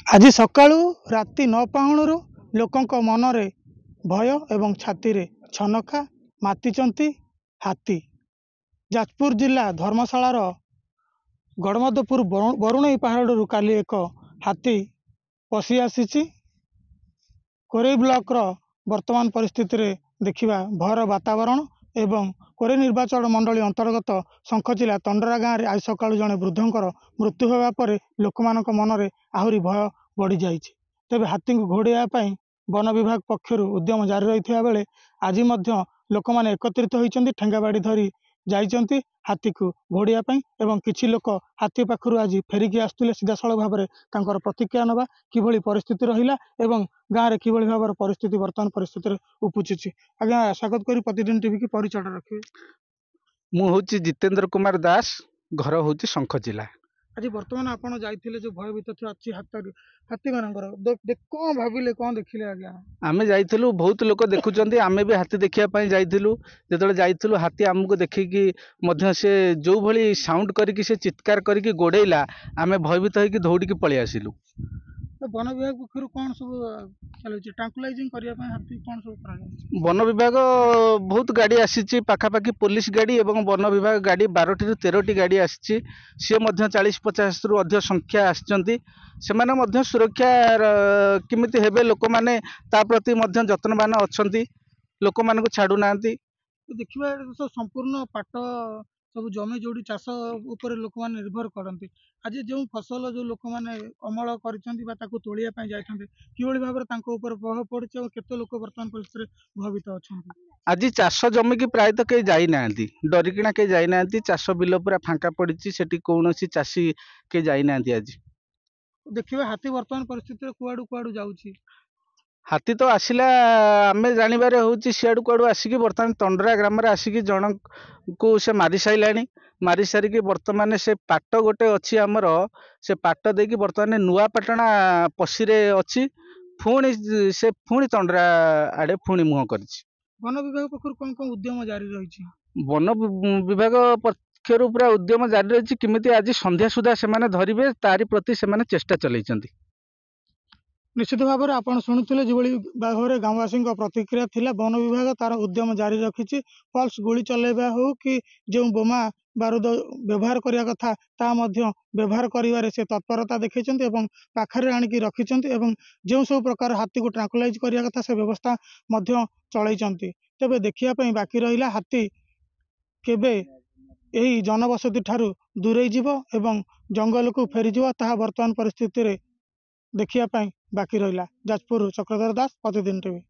ଆଜି ସକାଳୁ ରାତି 9 ପାହୁଣରୁ ଲୋକଙ୍କ ମନରେ ଭୟ ଏବଂ ଛାତିରେ ଛନକା ମାତିଛନ୍ତି ହାତୀ। ଯାଜପୁର ଜିଲ୍ଲା ଧର୍ମଶାଳାର ଗଡ଼ମଧୁପୁର ବରୁଣେଇ ପାହାଡ଼ରୁ କାଲି ଏକ ହାତୀ ପଶି ଆସିଛି। କୋରେଇ ବ୍ଲକର ବର୍ତ୍ତମାନ ପରିସ୍ଥିତିରେ ଦେଖିବା ଭୟର ବାତାବରଣ ଏବଂ କୋରେଇ ନିର୍ବାଚନ ମଣ୍ଡଳୀ ଅନ୍ତର୍ଗତ ଶଙ୍ଖଚିଲା ତଣ୍ଡରା ଗାଁରେ ଆଜି ସକାଳୁ ଜଣେ ବୃଦ୍ଧଙ୍କର ମୃତ୍ୟୁ ହେବା ପରେ ଲୋକମାନଙ୍କ ମନରେ ଆହୁରି ଭୟ ବଢ଼ିଯାଇଛି। ତେବେ ହାତୀଙ୍କୁ ଘଉଡ଼ାଇବା ପାଇଁ ବନ ବିଭାଗ ପକ୍ଷରୁ ଉଦ୍ୟମ ଜାରି ରହିଥିବା ବେଳେ ଆଜି ମଧ୍ୟ ଲୋକମାନେ ଏକତ୍ରିତ ହୋଇଛନ୍ତି, ଠେଙ୍ଗାବାଡ଼ି ଧରି ଯାଇଛନ୍ତି ହାତୀକୁ ଘଉଡ଼ାଇବା ପାଇଁ ଏବଂ କିଛି ଲୋକ ହାତୀ ପାଖରୁ ଆଜି ଫେରିକି ଆସୁଥିଲେ ସିଧାସଳଖ ଭାବରେ ତାଙ୍କର ପ୍ରତିକ୍ରିୟା ନେବା କିଭଳି ପରିସ୍ଥିତି ରହିଲା ଏବଂ ଗାଁରେ କିଭଳି ଭାବରେ ପରିସ୍ଥିତି ବର୍ତ୍ତମାନ ପରିସ୍ଥିତିରେ ଉପୁଜିଛି। ଆଜ୍ଞା, ସ୍ୱାଗତ କରି ପ୍ରତିଦିନ ଟିଭି କି ପରିଚୟ ରଖିବେ। ମୁଁ ହଉଛି ଜିତେନ୍ଦ୍ର କୁମାର ଦାସ, ଘର ହଉଛି ଶଙ୍ଖଚିଲା। ଆଜି ବର୍ତ୍ତମାନ ଆପଣ ଯାଇଥିଲେ ଯୋଉ ଭୟଭୀତ ଅଛି ହାତୀ ମାନଙ୍କର କଣ ଭାବିଲେ, କଣ ଦେଖିଲେ? ଆଜ୍ଞା, ଆମେ ଯାଇଥିଲୁ, ବହୁତ ଲୋକ ଦେଖୁଛନ୍ତି, ଆମେ ବି ହାତୀ ଦେଖିବା ପାଇଁ ଯାଇଥିଲୁ। ଯେତେବେଳେ ଯାଇଥିଲୁ ହାତୀ ଆମକୁ ଦେଖିକି ମଧ୍ୟ ସେ ଯୋଉ ଭଳି ସାଉଣ୍ଡ କରିକି ସେ ଚିତ୍କାର କରିକି ଗୋଡେଇଲା, ଆମେ ଭୟଭୀତ ହେଇକି ଦୌଡ଼ିକି ପଳେଇ ଆସିଲୁ। ବନ ବିଭାଗ ପକ୍ଷରୁ କଣ ସବୁ ଚାଲୁଛି ଟ୍ରାଙ୍କୁଲାଇଜିଂ କରିବା ପାଇଁ ହାତୀ କଣ ସବୁ କରାଯାଉଛି? ବନ ବିଭାଗ ବହୁତ ଗାଡ଼ି ଆସିଛି, ପାଖାପାଖି ପୋଲିସ ଗାଡ଼ି ଏବଂ ବନ ବିଭାଗ ଗାଡ଼ି 12ଟି ରୁ 13ଟି ଗାଡ଼ି ଆସିଛି। ସିଏ ମଧ୍ୟ 40-50ରୁ ଅଧିକ ସଂଖ୍ୟା ଆସିଛନ୍ତି। ସେମାନେ ମଧ୍ୟ ସୁରକ୍ଷା କେମିତି ହେବେ ଲୋକମାନେ ତା ପ୍ରତି ମଧ୍ୟ ଯତ୍ନବାନ ଅଛନ୍ତି, ଲୋକମାନଙ୍କୁ ଛାଡୁନାହାନ୍ତି। ଦେଖିବା ତ ସମ୍ପୂର୍ଣ୍ଣ ପାଟ ସବୁ ଜମି ଯୋଉଠି ଚାଷ ଉପରେ ଲୋକମାନେ ନିର୍ଭର କରନ୍ତି। ଆଜି ଯେଉଁ ଫସଲ ଯୋଉ ଲୋକମାନେ ଅମଳ କରିଛନ୍ତି ବା ତାକୁ ତୋଳିବା ପାଇଁ ଯାଇଛନ୍ତି, କିଭଳି ଭାବରେ ତାଙ୍କ ଉପରେ ପ୍ରଭାବ ପଡୁଛି ଏବଂ କେତେ ଲୋକ ବର୍ତ୍ତମାନ ପରିସ୍ଥିତିରେ ପ୍ରଭାବିତ ଅଛନ୍ତି? ଆଜି ଚାଷ ଜମିକି ପ୍ରାୟତଃ କେହି ଯାଇନାହାନ୍ତି, ଡରିକିନା କେହି ଯାଇନାହାନ୍ତି। ଚାଷ ବିଲ ପୁରା ଫାଙ୍କା ପଡିଛି, ସେଠି କୌଣସି ଚାଷୀ କେହି ଯାଇନାହାନ୍ତି। ଆଜି ଦେଖିବା ହାତୀ ବର୍ତ୍ତମାନ ପରିସ୍ଥିତିରେ କୁଆଡୁ କୁଆଡୁ ଯାଉଛି। ହାତୀ ତ ଆସିଲା, ଆମେ ଜାଣିବାରେ ହଉଛି ସିଆଡୁ କୁଆଡୁ ଆସିକି ବର୍ତ୍ତମାନ ତଣ୍ଡରା ଗ୍ରାମରେ ଆସିକି ଜଣକୁ ସେ ମାରି ସାରିଲାଣି। ମାରି ସାରିକି ବର୍ତ୍ତମାନ ସେ ପାଟ ଗୋଟେ ଅଛି ଆମର, ସେ ପାଟ ଦେଇକି ବର୍ତ୍ତମାନ ନୂଆ ପାଟଣା ପଶିରେ ଅଛି। ସେ ପୁଣି ତଣ୍ଡରା ଆଡେ ପୁଣି ମୁହଁ କରିଛି। ବନ ବିଭାଗ ପକ୍ଷରୁ କଣ କଣ ଉଦ୍ୟମ ଜାରି ରହିଛି? ବନ ବିଭାଗ ପକ୍ଷରୁ ପୁରା ଉଦ୍ୟମ ଜାରି ରହିଛି, କେମିତି ଆଜି ସନ୍ଧ୍ୟା ସୁଦ୍ଧା ସେମାନେ ଧରିବେ ତାରି ପ୍ରତି ସେମାନେ ଚେଷ୍ଟା ଚଲେଇଛନ୍ତି। ନିଶ୍ଚିତ ଭାବରେ ଆପଣ ଶୁଣୁଥିଲେ ଯେଭଳି ଭାବରେ ଗ୍ରାମବାସୀଙ୍କ ପ୍ରତିକ୍ରିୟା ଥିଲା। ବନ ବିଭାଗ ତାର ଉଦ୍ୟମ ଜାରି ରଖିଛି। ପଲ୍ସ ଗୁଳି ଚଲେଇବା ହେଉ କି ଯେଉଁ ବୋମା ବାରୁଦ ବ୍ୟବହାର କରିବା କଥା ତାହା ମଧ୍ୟ ବ୍ୟବହାର କରିବାରେ ସେ ତତ୍ପରତା ଦେଖାଇଛନ୍ତି ଏବଂ ପାଖରେ ଆଣିକି ରଖିଛନ୍ତି ଏବଂ ଯେଉଁ ସବୁ ପ୍ରକାର ହାତୀକୁ ଟ୍ରାଙ୍କୁଲାଇଜ କରିବା କଥା ସେ ବ୍ୟବସ୍ଥା ମଧ୍ୟ ଚଳାଇଛନ୍ତି। ତେବେ ଦେଖିବା ପାଇଁ ବାକି ରହିଲା ହାତୀ କେବେ ଏହି ଜନବସତି ଠାରୁ ଦୂରେଇ ଯିବ ଏବଂ ଜଙ୍ଗଲକୁ ଫେରିଯିବ, ତାହା ବର୍ତ୍ତମାନ ପରିସ୍ଥିତିରେ ଦେଖିବା ପାଇଁ ବାକି ରହିଲା। ଯାଜପୁରରୁ ଚକ୍ରଧର ଦାସ, ପ୍ରତିଦିନ ଟିଭି।